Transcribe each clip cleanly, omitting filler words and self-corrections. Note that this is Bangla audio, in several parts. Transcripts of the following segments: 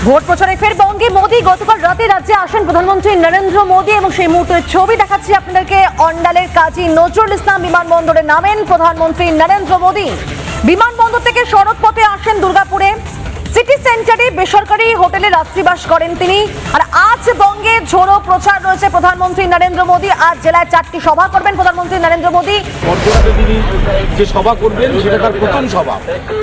ভোট প্রচারে ফের বঙ্গে মোদী। গতকাল রাতে রাজ্যে আসেন প্রধানমন্ত্রী নরেন্দ্র মোদী এবং সেই মুহূর্তের ছবি দেখাচ্ছি আপনাদেরকে। অন্ডালের কাজী নজরুল ইসলাম বিমানবন্দরে নামেন প্রধানমন্ত্রী নরেন্দ্র মোদী। বিমানবন্দর থেকে সড়ক পথে আসেন দুর্গাপুরে। সিটি সেন্টারে বেসরকারি হোটেলে রাত্রিবাস করেন তিনি। আর আজ বঙ্গে ঝোড়ো প্রচার রয়েছে প্রধানমন্ত্রী নরেন্দ্র মোদী। আজ জেলায় 4টি সভা করবেন প্রধানমন্ত্রী নরেন্দ্র মোদী। বর্ধমানে তিনি যে সভা করবেন সেটা তার প্রথম সভা।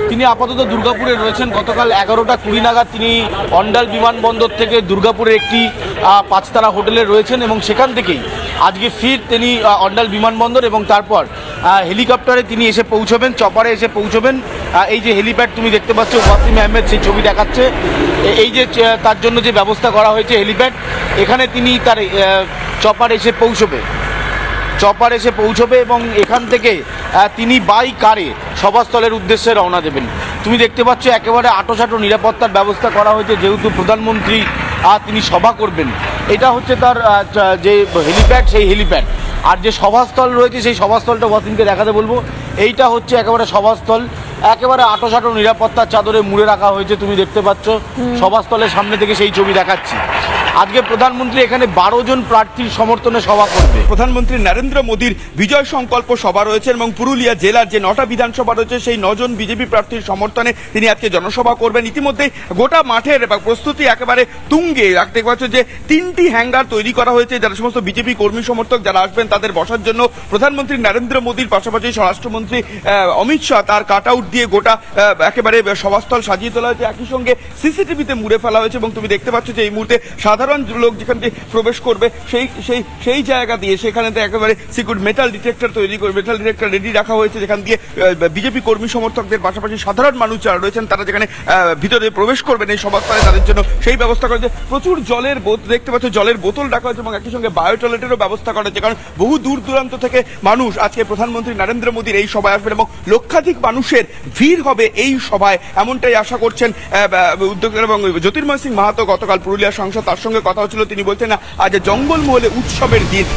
তিনি আপাতত দুর্গাপুরে রয়েছেন। গতকাল 11টা 20 নাগাদ তিনি অন্ডাল বিমানবন্দর থেকে দুর্গাপুরের একটি 5 তারা হোটেলে রয়েছেন এবং সেখান থেকেই আজকে ফির তিনি অন্ডাল বিমানবন্দর এবং তারপর হেলিকপ্টারে তিনি এসে পৌঁছবেন, চপারে এসে পৌঁছবেন। এই যে হেলিপ্যাড তুমি দেখতে পাচ্ছ, ওয়াসিম আহমেদ সেই ছবি দেখাচ্ছে। এই যে তার জন্য যে ব্যবস্থা করা হয়েছে হেলিপ্যাড, এখানে তিনি তার চপার এসে পৌঁছবে এবং এখান থেকে তিনি বাই কারে সভাস্থলের উদ্দেশ্যে রওনা দেবেন। তুমি দেখতে পাচ্ছ একেবারে আঁটোসাঁটো নিরাপত্তার ব্যবস্থা করা হয়েছে, যেহেতু প্রধানমন্ত্রী তিনি সভা করবেন। এটা হচ্ছে তার যে হেলিপ্যাড, সেই হেলিপ্যাড। আর যে সভাস্থল রয়েছে সেই সভাস্থলটা ওয়াসিমকে দেখাতে বলবো। এইটা হচ্ছে একেবারে সভাস্থল, একেবারে আঁটোসাঁটো নিরাপত্তার চাদরে মুড়ে রাখা হয়েছে। তুমি দেখতে পাচ্ছ সভাস্থলের সামনে থেকে সেই ছবি দেখাচ্ছি। আজকে প্রধানমন্ত্রী এখানে 12 জন প্রার্থীর সমর্থনে সভা করবে। প্রধানমন্ত্রী নরেন্দ্র মোদীর বিজয় সংকল্প সভা রয়েছে এবং পুরুলিয়া জেলার যে 9টা বিধানসভা রয়েছে সেই 9 জন বিজেপি প্রার্থীর সমর্থনে তিনি আজকে জনসভা করবেন। ইতিমধ্যে গোটা মাঠের প্রস্তুতি একেবারে তুঙ্গে। দেখতে পাচ্ছ যে 3টি হ্যাঙ্গার তৈরি করা হয়েছে, যারা সমস্ত বিজেপি কর্মী সমর্থক যারা আসবেন তাদের বসার জন্য। প্রধানমন্ত্রী নরেন্দ্র মোদীর পাশাপাশি স্বরাষ্ট্রমন্ত্রী অমিত শাহ তার কাট আউট দিয়ে গোটা একেবারে সভাস্থল সাজিয়ে তোলা হয়েছে। একই সঙ্গে সিসিটিভিতে মুড়ে ফেলা হয়েছে এবং তুমি দেখতে পাচ্ছ যে এই মুহূর্তে সাধারণ লোক যেখান দিয়ে প্রবেশ করবে সেই জায়গা দিয়ে সেখানে একেবারে সিকিউর মেটাল ডিটেক্টর রেডি রাখা হয়েছে, যেখান দিয়ে বিজেপি কর্মী সমর্থকদের পাশাপাশি সাধারণ মানুষ যারা রয়েছেন তারা যেখানে ভিতরে প্রবেশ করবেন এই সভাস্থলে তাদের জন্য সেই ব্যবস্থা করা হয়েছে। প্রচুর জলের দেখতে পাচ্ছ জলের বোতল রাখা হয়েছে এবং একই সঙ্গে বায়ো টয়লেটেরও ব্যবস্থা করা হয়েছে, কারণ বহু দূর দূরান্ত থেকে মানুষ আজকে প্রধানমন্ত্রী নরেন্দ্র মোদীর এই সভায় আসবেন এবং লক্ষাধিক মানুষের ভিড় হবে এই সভায়, এমনটাই আশা করছেন উদ্যোক্তা। এবং জ্যোতির্ময় সিং মাহাতো গতকাল পুরুলিয়া সাংসদ, তার সঙ্গে কথা হচ্ছিল, তিনি বলছেন না আজ জঙ্গলমহলে উৎসবের দিন।